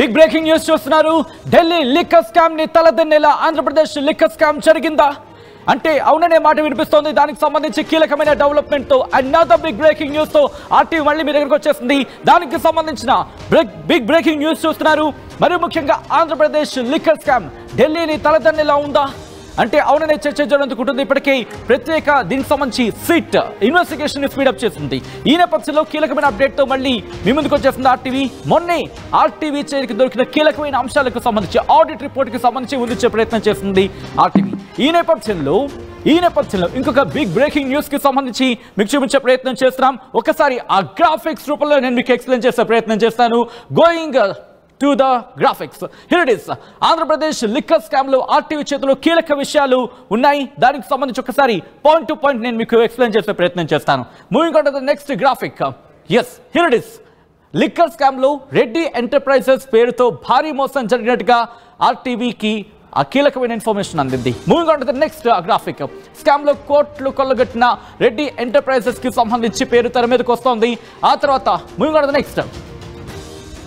Big breaking news చూస్తున్నారు. Delhi liquor scam ని తలదన్నేలా Andhra Pradesh liquor scam జరిగిందా అంటే అవుననే మాట వినిపిస్తోంది. దానికి సంబంధించి కీలకమైన డెవలప్మెంట్ తో అనదర్ బిగ్ బ్రేకింగ్ న్యూస్ తో ఆర్టీవీ మళ్ళీ మీ దగ్గరకు వచ్చేసింది. దానికి సంబంధించిన బిగ్ బ్రేకింగ్ న్యూస్ చూస్తున్నారు. మరి ముఖ్యంగా ఆంధ్రప్రదేశ్ లిక్కర్ స్కామ్ ఢిల్లీని తలదన్నేలా ఉందా అంటే అవుననే చర్చ జరుగుతుంది. ఇప్పటికే ప్రత్యేక దీనికి సంబంధించి సిట్ ఇన్వెస్టిగేషన్ స్పీడప్ చేస్తుంది. ఈ నేపథ్యంలో కీలకమైన అప్డేట్ తో మళ్ళీ మీ ముందుకు వచ్చేస్తుంది ఆర్టీవీ. మొన్నే ఆర్టీవీ చేరికి దొరికిన కీలకమైన అంశాలకు సంబంధించి ఆడిట్ రిపోర్ట్ కి సంబంధించి అందించే ప్రయత్నం చేస్తుంది ఆర్టీవీ. ఈ నేపథ్యంలో ఇంకొక బిగ్ బ్రేకింగ్ న్యూస్ కి సంబంధించి మీకు చూపించే ప్రయత్నం చేస్తున్నాం. ఒకసారి ఆ గ్రాఫిక్స్ రూపంలో నేను మీకు ఎక్స్ప్లెయిన్ చేసే ప్రయత్నం చేస్తాను. Going to the graphics. Here it is. Andhra Pradesh liquor scam లో ఆర్టీవీ చేతిలో కీలక విషయాలు ఉన్నాయి. దానికి సంబంధించి ఒకసారి పాయింట్ టు పాయింట్ నేను మీకు ఎక్స్ప్లెయిన్ చేసే ప్రయత్నం చేస్తాను. Moving on to the next graphic. Yes, here it is. Liquor scam లో రెడ్డి ఎంటర్ప్రైజెస్ పేరుతో భారీ మోసం జరిగినట్టుగా ఆర్టీవీకి ఆ కీలకమైన ఇన్ఫర్మేషన్ అందింది. Moving on to the next graphic. Scam లో కోట్లు కొల్లగొట్టిన రెడ్డి ఎంటర్ప్రైజెస్ కి సంబంధించి పేరు తెర మీదకి వస్తోంది. ఆ తర్వాత moving on to the next.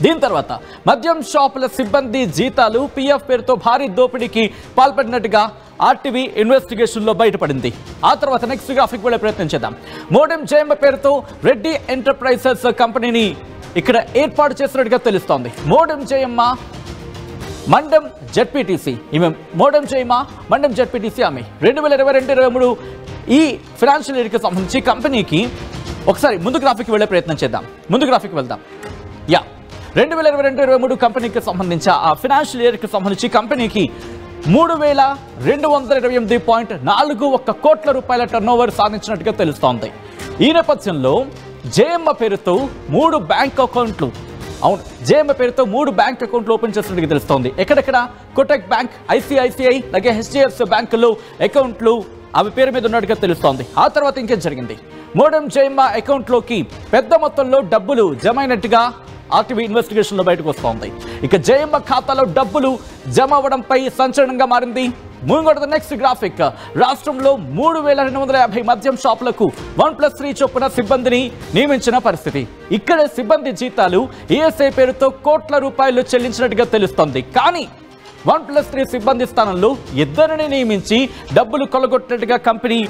దీని తర్వాత మద్యం షాపుల సిబ్బంది జీతాలు పిఎఫ్ పేరుతో భారీ దోపిడీకి పాల్పడినట్టుగా ఆర్టీవీ ఇన్వెస్టిగేషన్ లో బయటపడింది. ఆ తర్వాత నెక్స్ట్ గ్రాఫిక్ వెళ్ళే ప్రయత్నం చేద్దాం. మోడెం జయమ్మ పేరుతో రెడ్డి ఎంటర్ప్రైజెస్ కంపెనీని ఇక్కడ ఏర్పాటు చేసినట్టుగా తెలుస్తోంది. మోడెం జయమ్మ మండం జెడ్పీటీసీ, ఈమె మోడెం జయమ్మ మండం జెడ్పీటీసీ. ఆమె 2022-23 ఈ ఫైనాన్షియల్ ఇయర్కి సంబంధించి కంపెనీకి ఒకసారి ముందు గ్రాఫిక్ వెళ్ళే ప్రయత్నం చేద్దాం. ముందు గ్రాఫిక్ వెళ్దాం. 2022-23 కంపెనీకి సంబంధించి ఆ ఫైనాన్షియల్ ఇయర్కి సంబంధించి కంపెనీకి 3,228.41 కోట్ల రూపాయల టర్నోవర్ సాధించినట్టుగా తెలుస్తోంది. ఈ నేపథ్యంలో జేఎమ్మ పేరుతో 3 బ్యాంక్ అకౌంట్లు ఓపెన్ చేసినట్టుగా తెలుస్తోంది. ఎక్కడెక్కడ కోటక్ బ్యాంక్, ఐసిఐసిఐ అలాగే హెచ్డిఎఫ్సి బ్యాంకుల్లో అకౌంట్లు అవి పేరు మీద ఉన్నట్టుగా తెలుస్తోంది. ఆ తర్వాత ఇంకేం జరిగింది? మోడెం జయమ్మ అకౌంట్లోకి పెద్ద మొత్తంలో డబ్బులు జమ అయినట్టుగా ఆర్టీవీ ఇన్వెస్టిగేషన్ లో బయటకు వస్తోంది. ఇక జయమ్మ ఖాతాలో డబ్బులు జమ అవ్వడంపై సంచలనంగా మారింది. Moving on to the next graphic. రాష్ట్రంలో 3,250 మద్యం షాపులకు 1+3 చొప్పున సిబ్బందిని నియమించిన పరిస్థితి. ఇక్కడ సిబ్బంది జీతాలు ఈఎస్ఐ పేరుతో కోట్ల రూపాయలు చెల్లించినట్టుగా తెలుస్తోంది. కానీ 1+3 సిబ్బంది స్థానంలో 2 నియమించి డబ్బులు కొల్లగొట్టినట్టుగా కంపెనీ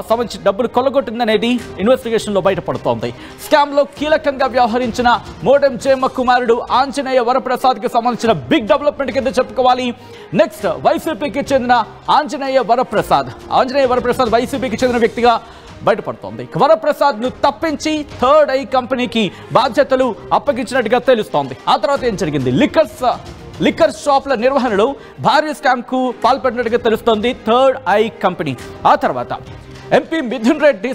సంబంధించి డబ్బులు కొల్లగొట్టిందనేది ఇన్వెస్టిగేషన్ లో బయటపడుతోంది. స్కామ్ లో కీలకంగా వ్యవహరించిన మోడెం జయమ్మ కుమారుడు ఆంజనేయ వరప్రసాద్ కి సంబంధించిన బిగ్ డెవలప్మెంట్ కింద చెప్పుకోవాలి. నెక్స్ట్ వైసీపీకి చెందిన ఆంజనేయ వరప్రసాద్ వైసీపీకి చెందిన వ్యక్తిగా బయటపడుతోంది. వరప్రసాద్ ను తప్పించి థర్డ్ ఐ కంపెనీకి బాధ్యతలు అప్పగించినట్టుగా తెలుస్తోంది. ఆ తర్వాత ఏం జరిగింది? లిక్కర్ షాప్ల నిర్వహణలో భారీ స్కామ్ కు పాల్పడినట్టుగా తెలుస్తోంది థర్డ్ ఐ కంపెనీ. ఆ తర్వాత ఎంపీ మిథున్ రెడ్డి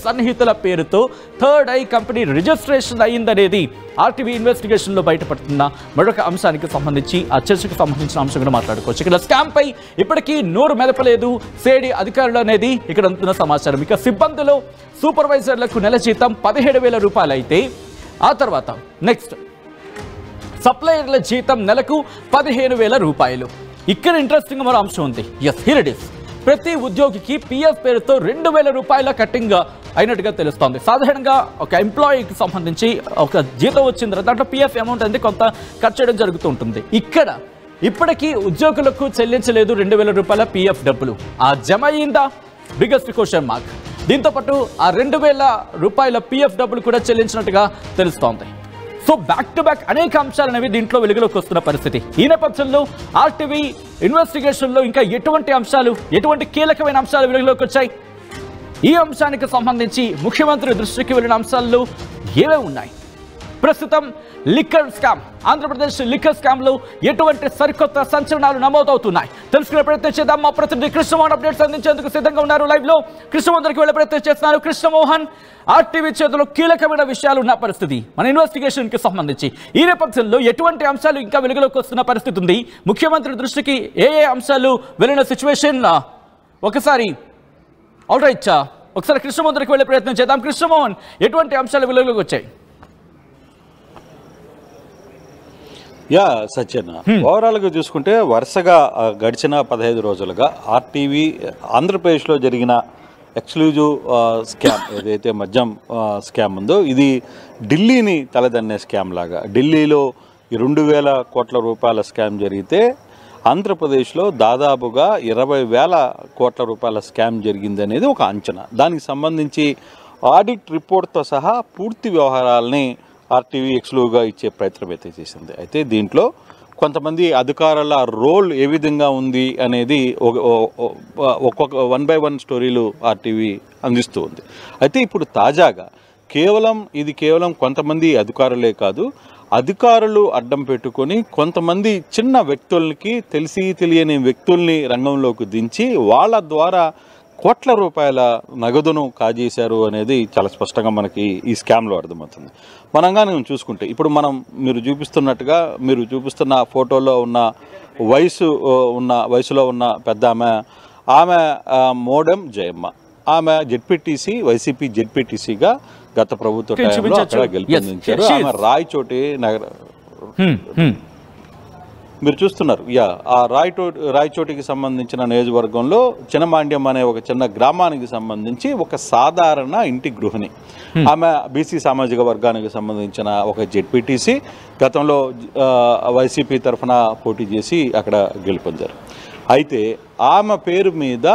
సన్నిహితుల పేరుతో థర్డ్ ఐ కంపెనీ రిజిస్ట్రేషన్ అయ్యిందనేది ఆర్టీవీ ఇన్వెస్టిగేషన్ లో బయటపడుతున్న మరొక అంశానికి సంబంధించి ఆ చర్చకు సంబంధించిన అంశం కూడా మాట్లాడుకోవచ్చు. ఇక్కడ స్కామ్ పై ఇప్పటికీ నోరు మెదపలేదు సేడి అధికారులు అనేది ఇక్కడ అందుతున్న సమాచారం. ఇక సిబ్బందిలో సూపర్వైజర్లకు నెల జీతం 17,000 రూపాయలు అయితే ఆ తర్వాత నెక్స్ట్ సప్లయర్ల జీతం నెలకు 15,000 రూపాయలు. ఇక్కడ ఇంట్రెస్టింగ్ మరో అంశం ఉంది. Yes, here it is. ప్రతి ఉద్యోగికి పిఎఫ్ పేరుతో 2,000 రూపాయల కట్టింగ్ అయినట్టుగా తెలుస్తోంది. సాధారణంగా ఒక ఎంప్లాయీకి సంబంధించి ఒక జీతం వచ్చిన తర్వాత దాంట్లో పిఎఫ్ అమౌంట్ అనేది కొంత కట్ చేయడం జరుగుతూ ఉంటుంది. ఇక్కడ ఇప్పటికీ ఉద్యోగులకు చెల్లించలేదు 2,000 రూపాయల పిఎఫ్ డబ్బులు. ఆ జమ అయ్యిందా? Biggest question mark. దీంతో పాటు ఆ 2,000 రూపాయల పిఎఫ్ డబ్బులు కూడా చెల్లించినట్టుగా తెలుస్తోంది. సో బ్యాక్ టు బ్యాక్ అనేక అంశాలు అనేవి దీంట్లో వెలుగులోకి వస్తున్న పరిస్థితి. ఈ నేపథ్యంలో ఆర్టీవీ ఇన్వెస్టిగేషన్ లో ఇంకా ఎటువంటి కీలకమైన అంశాలు వెలుగులోకి వచ్చాయి? ఈ అంశానికి సంబంధించి ముఖ్యమంత్రి దృష్టికి వెళ్ళిన అంశాల్లో ఏవే ఉన్నాయి? ప్రస్తుతం ఆంధ్రప్రదేశ్ లిక్కర్ స్కామ్ లో ఎటువంటి సరికొత్త సంచలనాలు నమోదవుతున్నాయి తెలుసుకునే ప్రయత్నం చేద్దాం. మా ప్రతినిధి కృష్ణమోహన్ అప్డేట్స్ అందించేందుకు సిద్ధంగా ఉన్నారు. లైవ్ లో కృష్ణమోహన్ దగ్గరికి వెళ్ళే ప్రయత్నం చేస్తున్నారు. కృష్ణమోహన్, ఆర్టీవీ చేతిలో కీలకమైన విషయాలు ఉన్న పరిస్థితి మన ఇన్వెస్టిగేషన్ కి సంబంధించి. ఈ నేపథ్యంలో ఎటువంటి అంశాలు ఇంకా వెలుగులోకి వస్తున్న పరిస్థితి ఉంది? ముఖ్యమంత్రి దృష్టికి ఏ అంశాలు వెళ్ళిన సిచ్యువేషన్ ఒకసారి కృష్ణమోహన్ దగ్గరికి వెళ్ళే ప్రయత్నం చేద్దాం. కృష్ణమోహన్, ఎటువంటి అంశాలు వెలుగులోకి వచ్చాయి? సత్యన్న, ఓవరాల్గా చూసుకుంటే వరుసగా గడిచిన 15 రోజులుగా ఆర్టీవీ ఆంధ్రప్రదేశ్లో జరిగిన ఎక్స్క్లూజివ్ స్కామ్ ఏదైతే మద్యం స్కామ్ ఉందో ఇది ఢిల్లీని తలదన్నే స్కామ్ లాగా. ఢిల్లీలో 2,000 కోట్ల రూపాయల స్కామ్ జరిగితే ఆంధ్రప్రదేశ్లో దాదాపుగా 20,000 కోట్ల రూపాయల స్కామ్ జరిగిందనేది ఒక అంచనా. దానికి సంబంధించి ఆడిట్ రిపోర్ట్తో సహా పూర్తి వ్యవహారాలని ఆర్టీవీ ఎక్స్క్లూజివ్గా ఇచ్చే ప్రయత్నం అయితే చేసింది. అయితే దీంట్లో కొంతమంది అధికారుల రోల్ ఏ విధంగా ఉంది అనేది ఒక్కొక్క 1 by 1 స్టోరీలు ఆర్టీవీ అందిస్తూ ఉంది. అయితే ఇప్పుడు తాజాగా కేవలం కొంతమంది అధికారులే కాదు, అధికారులు అడ్డం పెట్టుకొని కొంతమంది చిన్న వ్యక్తులకి తెలియని వ్యక్తుల్ని రంగంలోకి దించి వాళ్ళ ద్వారా కోట్ల రూపాయల నగదును కాజేశారు అనేది చాలా స్పష్టంగా మనకి ఈ స్కామ్లో అర్థమవుతుంది. మనంగా నేను చూసుకుంటే ఇప్పుడు మీరు చూపిస్తున్న ఫోటోలో ఉన్న వయసులో ఉన్న పెద్ద ఆమె మోడెం జయమ్మ. ఆమె జెడ్పీటీసీ, వైసీపీ జెడ్పీటీసీగా గత ప్రభుత్వ టైంలో అక్కడ గెలుపొందించారు. ఆమె రాయచోటి నగర మీరు చూస్తున్నారు. ఆ రాయచోటికి సంబంధించిన నియోజకవర్గంలో చినమాండ్యం అనే ఒక చిన్న గ్రామానికి సంబంధించి ఒక సాధారణ ఇంటి గృహిణి. ఆమె బీసీ సామాజిక వర్గానికి సంబంధించిన ఒక జెడ్పీటీసీ. గతంలో వైసీపీ తరఫున పోటీ చేసి అక్కడ గెలుపొందారు. అయితే ఆమె పేరు మీద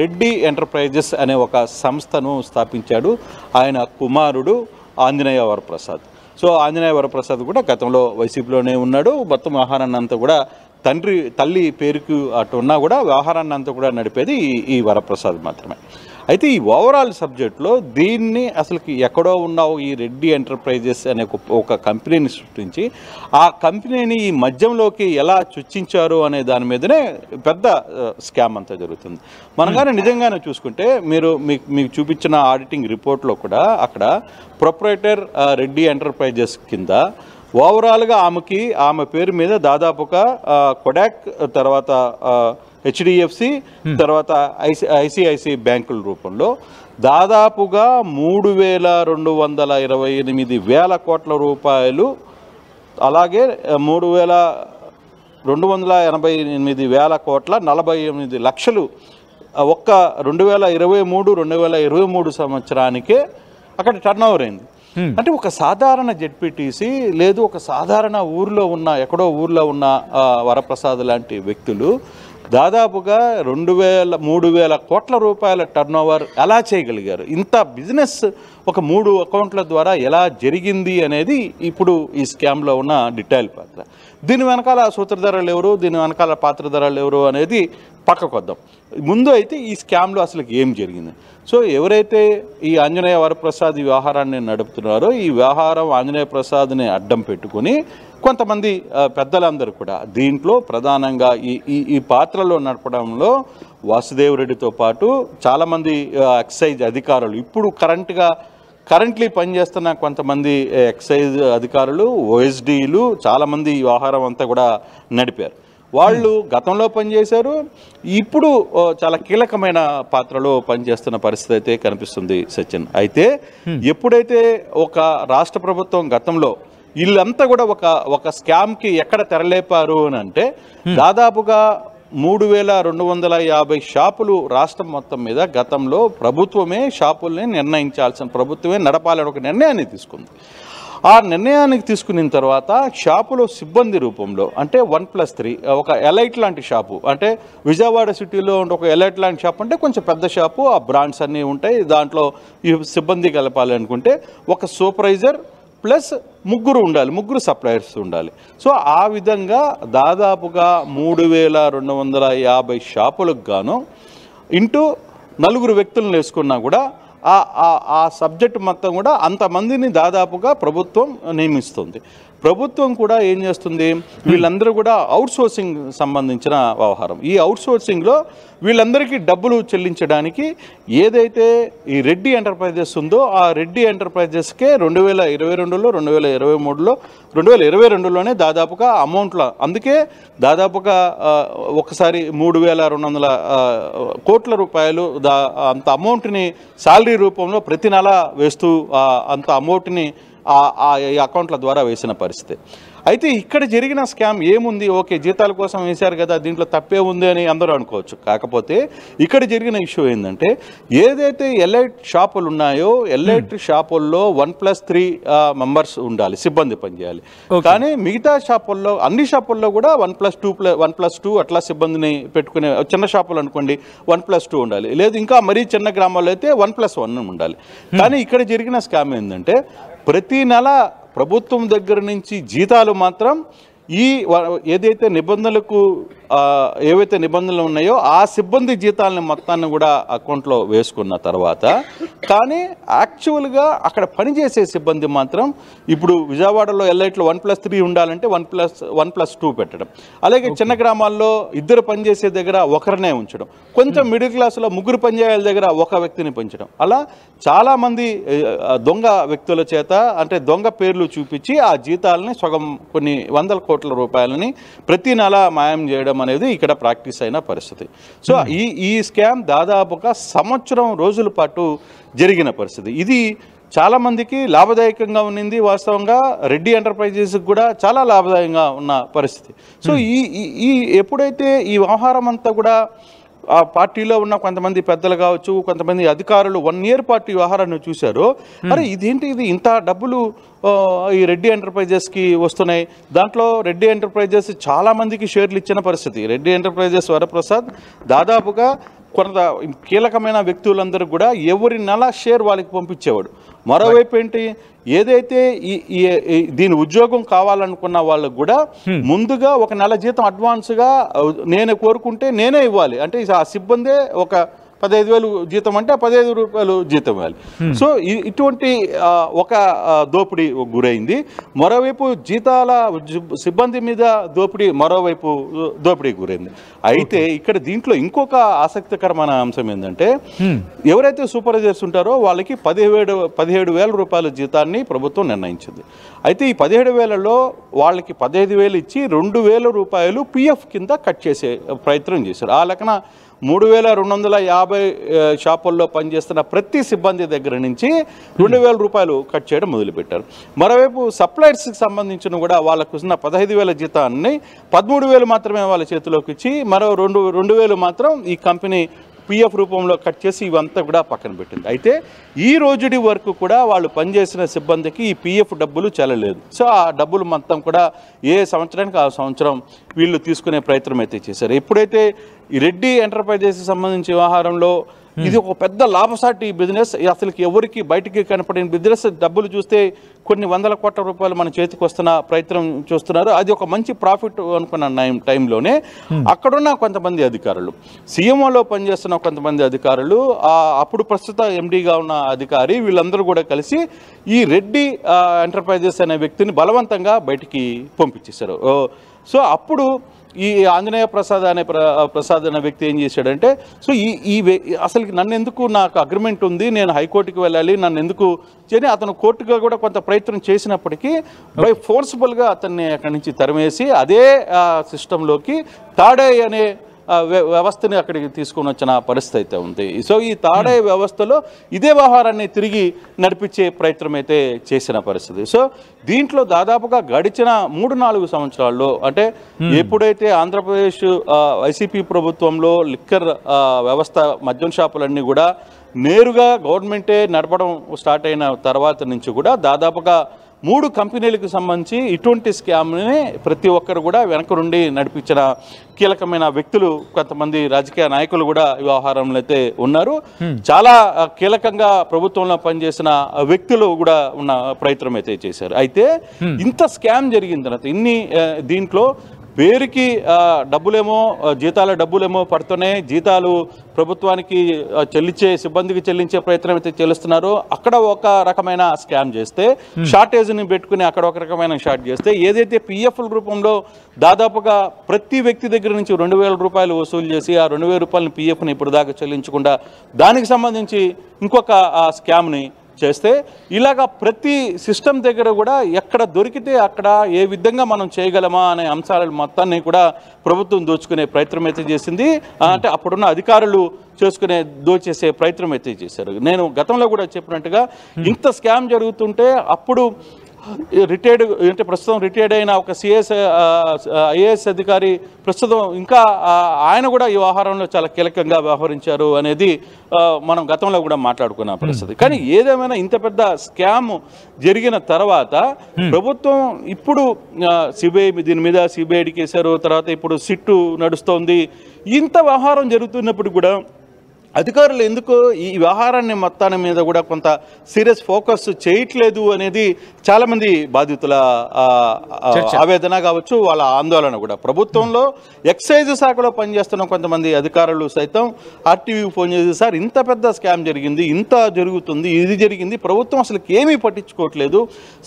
రెడ్డి ఎంటర్ప్రైజెస్ అనే ఒక సంస్థను స్థాపించాడు ఆయన కుమారుడు ఆంజనేయ వరప్రసాద్. సో ఆంజనేయ వరప్రసాద్ కూడా గతంలో వైసీపీలోనే ఉన్నాడు. మొత్తం వ్యవహారాన్ని అంతా కూడా తల్లి పేరుకు అటు ఉన్నా కూడా వ్యవహారాన్ని అంతా కూడా నడిపేది ఈ వరప్రసాద్ మాత్రమే. అయితే ఈ ఓవరాల్ సబ్జెక్ట్లో దీన్ని అసలుకి ఎక్కడో ఉన్నావు ఈ రెడ్డి ఎంటర్ప్రైజెస్ అనే ఒక కంపెనీని సృష్టించి ఆ కంపెనీని ఈ మద్యంలోకి ఎలా చొచ్చించారు అనే దాని మీదనే పెద్ద స్కామ్ అంతా జరుగుతుంది. మనగానే నిజంగానే చూసుకుంటే మీకు చూపించిన ఆడిటింగ్ రిపోర్ట్లో కూడా అక్కడ ప్రొపరేటర్ రెడ్డి ఎంటర్ప్రైజెస్ కింద ఓవరాల్గా ఆమె పేరు మీద దాదాపుగా కొడాక్, తర్వాత హెచ్డిఎఫ్సి, తర్వాత ఐసిఐసిఐ బ్యాంకుల రూపంలో దాదాపుగా 3,228,000 కోట్ల రూపాయలు, అలాగే 3,288,000 కోట్ల 48 లక్షలు ఒక్క 2023 సంవత్సరానికే అక్కడ టర్న్ ఓవర్ అయింది. అంటే ఒక సాధారణ జెడ్పీటీసీ లేదు, ఒక సాధారణ ఎక్కడో ఊర్లో ఉన్న వరప్రసాద్ లాంటి వ్యక్తులు దాదాపుగా 3,000 కోట్ల రూపాయల టర్న్ ఓవర్ ఎలా చేయగలిగారు? ఇంత బిజినెస్ ఒక 3 అకౌంట్ల ద్వారా ఎలా జరిగింది అనేది ఇప్పుడు ఈ స్కామ్లో ఉన్న డీటెయిల్ పాత్ర. దీని వెనకాల సూత్రధారులు ఎవరు, దీని వెనకాల పాత్రధారులు ఎవరు అనేది పక్కకు వద్దాం. ముందు అయితే ఈ స్కామ్లో అసలు ఏం జరిగింది? సో ఎవరైతే ఈ ఆంజనేయ వరప్రసాద్ ఈ వ్యవహారాన్ని నడుపుతున్నారో ఈ వ్యవహారం ఆంజనేయ ప్రసాద్ని అడ్డం పెట్టుకుని కొంతమంది పెద్దలందరూ కూడా దీంట్లో ప్రధానంగా ఈ పాత్రలో నడపడంలో వాసుదేవ్ రెడ్డితో పాటు చాలామంది ఎక్సైజ్ అధికారులు, ఇప్పుడు కరెంట్లీ పనిచేస్తున్న కొంతమంది ఎక్సైజ్ అధికారులు, ఓఎస్డీలు చాలామంది ఈ వ్యవహారం అంతా కూడా నడిపారు. వాళ్ళు గతంలో పనిచేశారు, ఇప్పుడు చాలా కీలకమైన పాత్రలో పనిచేస్తున్న పరిస్థితి అయితే కనిపిస్తుంది సచిన్. అయితే ఎప్పుడైతే ఒక రాష్ట్ర ప్రభుత్వం గతంలో వీళ్ళంతా కూడా ఒక స్కామ్కి ఎక్కడ తెరలేపారు అని అంటే దాదాపుగా 3,250 షాపులు రాష్ట్రం మొత్తం మీద గతంలో ప్రభుత్వమే షాపుల్ని ప్రభుత్వమే నడపాలని ఒక నిర్ణయాన్ని తీసుకుంది. ఆ నిర్ణయానికి తీసుకున్న తర్వాత షాపులో సిబ్బంది రూపంలో అంటే 1+3 ఒక ఎలైట్ లాంటి షాపు, అంటే విజయవాడ సిటీలో ఉండే ఒక ఎలైట్ లాంటి షాప్ అంటే కొంచెం పెద్ద షాపు, ఆ బ్రాండ్స్ అన్నీ ఉంటాయి, దాంట్లో ఈ సిబ్బంది కలపాలి అనుకుంటే ఒక సూపర్వైజర్ ప్లస్ ముగ్గురు సప్లయర్స్ ఉండాలి. సో ఆ విధంగా దాదాపుగా 3,250 షాపులకు గాను ఇంటూ 4 వ్యక్తులను వేసుకున్నా కూడా ఆ సబ్జెక్ట్ మొత్తం కూడా అంతమందిని దాదాపుగా ప్రభుత్వం నియమిస్తుంది. ప్రభుత్వం కూడా ఏం చేస్తుంది, వీళ్ళందరూ కూడా అవుట్సోర్సింగ్ సంబంధించిన వ్యవహారం. ఈ అవుట్సోర్సింగ్లో వీళ్ళందరికీ డబ్బులు చెల్లించడానికి ఏదైతే ఈ రెడ్డి ఎంటర్ప్రైజెస్ ఉందో ఆ రెడ్డి ఎంటర్ప్రైజెస్కే 2022లో 2022లోనే దాదాపుగా అమౌంట్లో, అందుకే దాదాపుగా ఒకసారి 3,200 కోట్ల రూపాయలు అంత అమౌంట్ని శాలరీ రూపంలో ప్రతి నెల వేస్తూ అంత అమౌంట్ని ఈ అకౌంట్ల ద్వారా వేసిన పరిస్థితి. అయితే ఇక్కడ జరిగిన స్కామ్ ఏముంది, ఓకే జీతాల కోసం వేశారు కదా, దీంట్లో తప్పే ఉంది అని అందరూ అనుకోవచ్చు. కాకపోతే ఇక్కడ జరిగిన ఇష్యూ ఏంటంటే, ఏదైతే ఎలైట్ షాపులు ఉన్నాయో ఎలైట్ షాపుల్లో 1+3 మెంబర్స్ ఉండాలి, సిబ్బంది పనిచేయాలి. కానీ మిగతా షాపుల్లో, అన్ని షాపుల్లో కూడా 1+2 అట్లా సిబ్బందిని పెట్టుకునే, చిన్న షాపులు అనుకోండి 1+2 ఉండాలి, లేదు ఇంకా మరీ చిన్న గ్రామాల్లో అయితే 1+1 ఉండాలి. కానీ ఇక్కడ జరిగిన స్కామ్ ఏంటంటే, ప్రతి నెల ప్రభుత్వం దగ్గర నుంచి జీతాలు మాత్రం ఏదైతే ఏవైతే నిబంధనలు ఉన్నాయో ఆ సిబ్బంది జీతాలను మొత్తాన్ని కూడా అకౌంట్లో వేసుకున్న తర్వాత, కానీ యాక్చువల్గా అక్కడ పనిచేసే సిబ్బంది మాత్రం ఇప్పుడు విజయవాడలో ఎల్ఐట్లో 1+3 ఉండాలంటే 1+2 పెట్టడం, అలాగే చిన్న గ్రామాల్లో 2 పనిచేసే దగ్గర ఒకరినే ఉంచడం, కొంచెం మిడిల్ క్లాస్లో 3 పనిచేయాల దగ్గర ఒక వ్యక్తిని పెంచడం, అలా చాలామంది దొంగ వ్యక్తుల చేత, అంటే దొంగ పేర్లు చూపించి ఆ జీతాలని సగం కొన్ని వందల కోట్ల రూపాయలని ప్రతి నెల మాయం చేయడం అనేది ఇక్కడ ప్రాక్టీస్ అయిన పరిస్థితి. సో ఈ స్కామ్ దాదాపుగా సంవత్సరం రోజుల పాటు జరిగిన పరిస్థితి. ఇది చాలామందికి లాభదాయకంగా ఉన్నింది. వాస్తవంగా రెడ్డి ఎంటర్ప్రైజెస్ కూడా చాలా లాభదాయకంగా ఉన్న పరిస్థితి. సో ఎప్పుడైతే ఈ వ్యవహారం అంతా కూడా ఆ పార్టీలో ఉన్న కొంతమంది పెద్దలు కావచ్చు, కొంతమంది అధికారులు 1 ఇయర్ పాటు ఈ వ్యవహారాన్ని చూశారు, అరే ఇదేంటి, ఇది ఇంత డబ్బులు ఈ రెడ్డి ఎంటర్ప్రైజెస్కి వస్తున్నాయి, దాంట్లో రెడ్డి ఎంటర్ప్రైజెస్ చాలామందికి షేర్లు ఇచ్చిన పరిస్థితి. రెడ్డి ఎంటర్ప్రైజెస్ వరప్రసాద్ దాదాపుగా కొంత కీలకమైన వ్యక్తులందరూ కూడా ఎవరి నెల షేర్ వాళ్ళకి పంపించేవాడు. మరోవైపు ఏంటి, ఏదైతే దీని ఉద్యోగం కావాలనుకున్న వాళ్ళకు కూడా ముందుగా 1 నెల జీతం అడ్వాన్స్గా నేను కోరుకుంటే నేనే ఇవ్వాలి, అంటే ఆ సిబ్బందే ఒక 15,000 జీతం అంటే 15 రూపాయలు జీతం ఇవ్వాలి. సో ఇటువంటి ఒక దోపిడీ గురైంది. మరోవైపు జీతాల సిబ్బంది మీద మరోవైపు దోపిడీ గురైంది. అయితే ఇక్కడ దీంట్లో ఇంకొక ఆసక్తికరమైన అంశం ఏంటంటే, ఎవరైతే సూపర్వైజర్స్ ఉంటారో వాళ్ళకి 17,000 రూపాయల జీతాన్ని ప్రభుత్వం నిర్ణయించింది. అయితే ఈ 17,000లో వాళ్ళకి 15,000 ఇచ్చి 2,000 రూపాయలు పిఎఫ్ కింద కట్ చేసే ప్రయత్నం చేశారు. ఆ లెక్కన 3,250 షాపుల్లో పనిచేస్తున్న ప్రతి సిబ్బంది దగ్గర నుంచి 2,000 రూపాయలు కట్ చేయడం మొదలుపెట్టారు. మరోవైపు సప్లయర్స్కి సంబంధించిన కూడా వాళ్ళకు ఉన్న 15,000 జీతాన్ని 13,000 మాత్రమే వాళ్ళ చేతిలోకి ఇచ్చి మరో 2,000 మాత్రం ఈ కంపెనీ పిఎఫ్ రూపంలో కట్ చేసి ఇవంతా కూడా పక్కన పెట్టింది. అయితే ఈ రోజుడి వరకు కూడా వాళ్ళు పనిచేసిన సిబ్బందికి ఈ పిఎఫ్ డబ్బులు చెల్లలేదు. సో ఆ డబ్బులు మొత్తం కూడా ఏ సంవత్సరానికి ఆ సంవత్సరం వీళ్ళు తీసుకునే ప్రయత్నం అయితే చేశారు. ఎప్పుడైతే ఈ రెడ్డి ఎంటర్ప్రైజెస్కి సంబంధించిన వ్యవహారంలో ఇది ఒక పెద్ద లాభసాటి బిజినెస్, అసలుకి ఎవరికి బయటికి కనపడిన బిజినెస్, డబ్బులు చూస్తే కొన్ని వందల కోట్ల రూపాయలు మన చేతికి వస్తున్న ప్రయత్నం చూస్తున్నారు, అది ఒక మంచి ప్రాఫిట్ అనుకున్న టైంలోనే అక్కడున్న కొంతమంది అధికారులు, సీఎంఓలో పనిచేస్తున్న కొంతమంది అధికారులు, అప్పుడు ప్రస్తుత ఎండీగా ఉన్న అధికారి, వీళ్ళందరూ కూడా కలిసి ఈ రెడ్డి ఎంటర్ప్రైజెస్ అనే వ్యక్తిని బలవంతంగా బయటికి పంపించేశారు. సో అప్పుడు ఈ ఆంజనేయ ప్రసాద్ అనే వ్యక్తి ఏం చేశాడంటే, సో అసలుకి నన్ను ఎందుకు, నాకు అగ్రిమెంట్ ఉంది, నేను హైకోర్టుకి వెళ్ళాలి, నన్ను ఎందుకు చేయని అతను కోర్టుగా కూడా కొంత ప్రయత్నం చేసినప్పటికీ బై ఫోర్స్ఫుల్గా అతన్ని అక్కడి నుంచి తరిమేసి అదే సిస్టంలోకి తాడే అనే వ్యవస్థని అక్కడికి తీసుకొని వచ్చిన పరిస్థితి అయితే ఉంది. సో ఈ తాడే వ్యవస్థలో ఇదే వ్యవహారాన్ని తిరిగి నడిపించే ప్రయత్నం అయితే చేసిన పరిస్థితి. సో దీంట్లో దాదాపుగా గడిచిన 3-4 సంవత్సరాల్లో, అంటే ఎప్పుడైతే ఆంధ్రప్రదేశ్ వైసీపీ ప్రభుత్వంలో లిక్కర్ వ్యవస్థ, మద్యం షాపులన్నీ కూడా నేరుగా గవర్నమెంటే నడపడం స్టార్ట్ అయిన తర్వాత నుంచి కూడా దాదాపుగా 3 కంపెనీలకు సంబంధించి ఇటువంటి స్కామ్ని ప్రతి ఒక్కరు కూడా వెనక నుండి నడిపించిన కీలకమైన వ్యక్తులు, కొంతమంది రాజకీయ నాయకులు కూడా ఈ వ్యవహారంలో అయితే ఉన్నారు. చాలా కీలకంగా ప్రభుత్వంలో పనిచేసిన వ్యక్తులు కూడా ఉన్న ప్రయత్నం అయితే చేశారు. అయితే ఇంత స్కామ్ జరిగిన తర్వాత దీంట్లో పేరుకి డబ్బులేమో, జీతాల డబ్బులేమో పడుతున్నాయి, జీతాలు ప్రభుత్వానికి సిబ్బందికి చెల్లించే ప్రయత్నం అయితే చేస్తున్నారు. అక్కడ ఒక రకమైన స్కామ్ చేస్తే, షార్టేజ్ని పెట్టుకుని అక్కడ ఒక రకమైన షార్ట్ చేస్తే, ఏదైతే పిఎఫ్ రూపంలో దాదాపుగా ప్రతి వ్యక్తి దగ్గర నుంచి 2,000 రూపాయలు వసూలు చేసి ఆ 2,000 రూపాయలని పిఎఫ్ని ఇప్పుడు దాకా చెల్లించకుండా దానికి సంబంధించి ఇంకొక స్కామ్ని చేస్తే ఇలాగా ప్రతి సిస్టమ్ దగ్గర కూడా ఎక్కడ దొరికితే అక్కడ ఏ విధంగా మనం చేయగలమా అనే అంశాల మొత్తాన్ని కూడా ప్రభుత్వం దోచుకునే ప్రయత్నం అయితే చేసింది. అంటే అప్పుడున్న అధికారులు దోచేసే ప్రయత్నం అయితే చేశారు. నేను గతంలో కూడా చెప్పినట్టుగా ఇంత స్కామ్ జరుగుతుంటే అప్పుడు రిటైర్డ్ అంటే ప్రస్తుతం రిటైర్డ్ అయిన ఒక ఐఏఎస్ అధికారి ప్రస్తుతం ఇంకా ఆయన కూడా ఈ వ్యవహారంలో చాలా కీలకంగా వ్యవహరించారు అనేది మనం గతంలో కూడా మాట్లాడుకున్న పరిస్థితి. కానీ ఏదేమైనా ఇంత పెద్ద స్కామ్ జరిగిన తర్వాత ప్రభుత్వం ఇప్పుడు సిబిఐ దీని మీద సిబిఐడికి వేశారు, తర్వాత ఇప్పుడు సిట్టు నడుస్తోంది. ఇంత వ్యవహారం జరుగుతున్నప్పుడు కూడా అధికారులు ఎందుకు ఈ వ్యవహారాన్ని మొత్తాన్ని మీద కూడా కొంత సీరియస్ ఫోకస్ చేయట్లేదు అనేది చాలామంది బాధితుల ఆవేదన కావచ్చు, వాళ్ళ ఆందోళన కూడా. ప్రభుత్వంలో ఎక్సైజ్ శాఖలో పనిచేస్తున్న కొంతమంది అధికారులు సైతం ఆర్టీవీకి ఫోన్ చేసి, సార్ ఇంత పెద్ద స్కామ్ జరిగింది, ఇంత జరుగుతుంది, ఇది జరిగింది, ప్రభుత్వం అసలు ఏమీ పట్టించుకోవట్లేదు,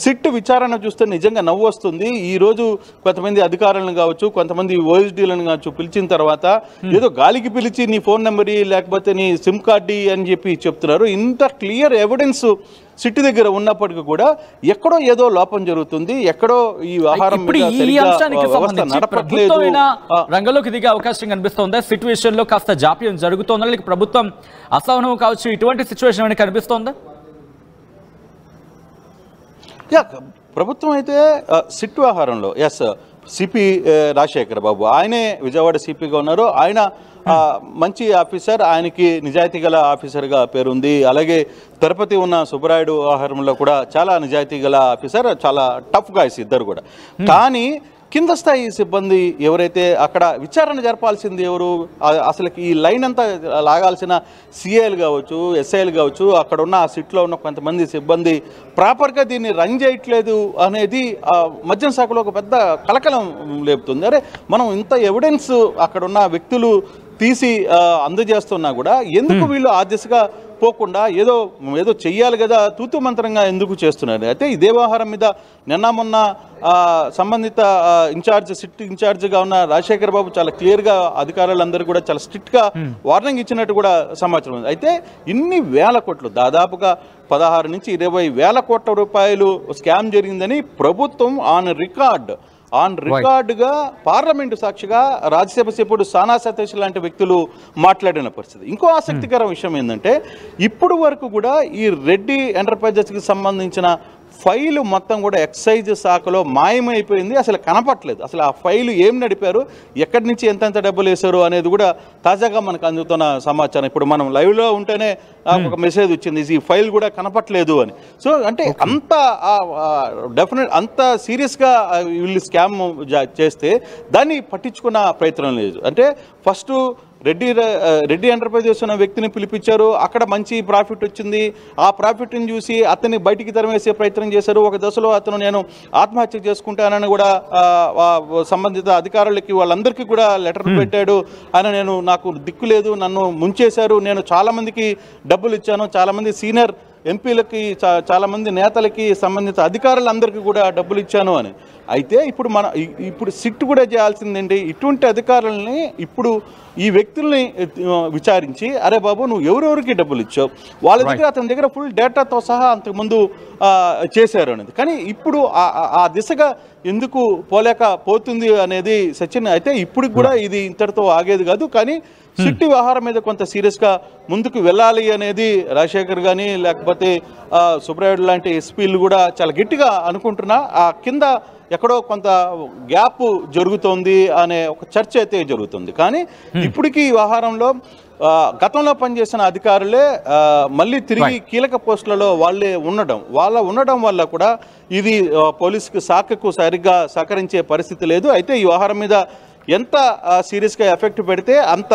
సిట్ విచారణ చూస్తే నిజంగా నవ్వు వస్తుంది. ఈరోజు కొంతమంది అధికారులను కావచ్చు, కొంతమంది ఓఎస్డీలను కావచ్చు పిలిచిన తర్వాత ఏదో గాలికి పిలిచి నీ ఫోన్ నెంబర్ లేకపోతే నీ సిమ్ కార్డు అని చెప్పి చెప్తున్నారు. ఇంత క్లియర్ ఎవిడెన్స్ సిటీ దగ్గర ఉన్నప్పటికీ కూడా ఎక్కడో ఏదో లోపం జరుగుతుంది, ఎక్కడో ఈ వ్యవహారం రంగంలోకి దిగే అవకాశం కనిపిస్తోందా? సిట్యుయేషన్ లో కాస్త జాప్యం జరుగుతోందా, లేక ప్రభుత్వం అసహనం కావచ్చు, ఇటువంటి సిచ్యువేషన్ ఏమైనా కనిపిస్తోందా? ప్రభుత్వం అయితే సిట్ వ్యవహారంలో సిపి రాజశేఖర్ బాబు ఆయనే విజయవాడ సిపిగా ఉన్నారు. ఆయన మంచి ఆఫీసర్, ఆయనకి నిజాయితీ గల ఆఫీసర్గా పేరుంది. అలాగే తిరుపతి ఉన్న సుబ్బరాయుడు వ్యవహారంలో కూడా చాలా నిజాయితీ గల ఆఫీసర్, చాలా టఫ్ గాయస్ ఇద్దరు కూడా. కానీ కింద స్థాయి సిబ్బంది ఎవరైతే అక్కడ విచారణ జరపాల్సింది ఎవరు, అసలుకి ఈ లైన్ అంతా లాగాల్సిన సిఐలు కావచ్చు, ఎస్ఐలు కావచ్చు, అక్కడ ఉన్న ఆ సిట్లో ఉన్న కొంతమంది సిబ్బంది ప్రాపర్గా దీన్ని రన్ చేయట్లేదు అనేది మద్యం శాఖలో ఒక పెద్ద కలకలం లేపుతుంది. అరే మనం ఇంత ఎవిడెన్స్ అక్కడున్న వ్యక్తులు తీసి అందజేస్తున్నా కూడా ఎందుకు వీళ్ళు ఆ దిశగా పోకుండా ఏదో చెయ్యాలి కదా, తూతు మంత్రంగా ఎందుకు చేస్తున్నారు? అయితే ఇదే వ్యవహారం మీద నిన్న మొన్న సంబంధిత సిట్ ఇన్ఛార్జిగా ఉన్న రాజశేఖర్ బాబు చాలా క్లియర్గా అధికారులందరూ కూడా చాలా స్ట్రిక్ట్గా వార్నింగ్ ఇచ్చినట్టు కూడా సమాచారం ఉంది. అయితే ఇన్ని వేల కోట్లు, దాదాపుగా 16 నుంచి 20 వేల కోట్ల రూపాయలు స్కామ్ జరిగిందని ప్రభుత్వం ఆన్ రికార్డుగా పార్లమెంటు సాక్షిగా రాజ్యసభ సభ్యుడు సానా సతీష్ లాంటి వ్యక్తులు మాట్లాడిన పరిస్థితి. ఇంకో ఆసక్తికర విషయం ఏంటంటే ఇప్పుడు వరకు కూడా ఈ రెడ్డి ఎంటర్ప్రైజెస్కి సంబంధించిన ఫైలు మొత్తం కూడా ఎక్సైజ్ శాఖలో మాయమైపోయింది, అసలు కనపట్లేదు. అసలు ఆ ఫైలు ఏం నడిపారు, ఎక్కడి నుంచి ఎంతెంత డబ్బులు వేశారు అనేది కూడా తాజాగా మనకు అందుతున్న సమాచారం. ఇప్పుడు మనం లైవ్లో ఉంటేనే ఒక మెసేజ్ వచ్చింది, ఈ ఫైల్ కూడా కనపట్లేదు అని. సో అంటే అంత సీరియస్గా వీళ్ళు స్కామ్ చేస్తే దాన్ని పట్టించుకున్న ప్రయత్నం లేదు. అంటే ఫస్ట్ రెడ్డి ఎంటర్ప్రైజెస్ ఉన్న వ్యక్తిని పిలిపించారు, అక్కడ మంచి ప్రాఫిట్ వచ్చింది, ఆ ప్రాఫిట్ని చూసి అతన్ని బయటికి తరిమేసే ప్రయత్నం చేశారు. ఒక దశలో అతను నేను ఆత్మహత్య చేసుకుంటానని కూడా సంబంధిత అధికారులకి వాళ్ళందరికీ కూడా లెటర్ పెట్టాడు. ఆయన నాకు దిక్కు లేదు, నన్ను ముంచేశారు, నేను చాలామందికి డబ్బులు ఇచ్చాను, చాలామంది సీనియర్ ఎంపీలకి, చాలామంది నేతలకి, సంబంధిత అధికారులందరికీ కూడా డబ్బులు ఇచ్చాను అని. అయితే ఇప్పుడు సిట్ కూడా చేయాల్సిందండి ఇటువంటి అధికారులని, ఇప్పుడు ఈ వ్యక్తుల్ని విచారించి అరే బాబు నువ్వు ఎవరెవరికి డబ్బులు ఇచ్చావు, వాళ్ళ దగ్గర అతని దగ్గర ఫుల్ డేటాతో సహా అంతకుముందు చేశారు అనేది. కానీ ఇప్పుడు ఆ దిశగా ఎందుకు పోతుంది అనేది సచిన్. అయితే ఇప్పుడు కూడా ఇది ఇంతటితో ఆగేది కాదు, కానీ సిట్టి వ్యవహారం మీద కొంత సీరియస్గా ముందుకు వెళ్ళాలి అనేది రాజశేఖర్ కానీ లేకపోతే సుబ్రాయుడు లాంటి ఎస్పీలు కూడా చాలా గట్టిగా అనుకుంటున్నా. ఆ కింద ఎక్కడో కొంత గ్యాప్ జరుగుతోంది అనే ఒక చర్చ అయితే జరుగుతుంది. కానీ ఇప్పటికీ ఈ వ్యవహారంలో గతంలో పనిచేసిన అధికారులే మళ్ళీ తిరిగి కీలక పోస్టులలో వాళ్ళే ఉండడం వల్ల కూడా ఇది పోలీసుకు శాఖకు సరిగ్గా సహకరించే పరిస్థితి లేదు. అయితే ఈ వ్యవహారం మీద ఎంత సీరియస్గా ఎఫెక్ట్ పెడితే అంత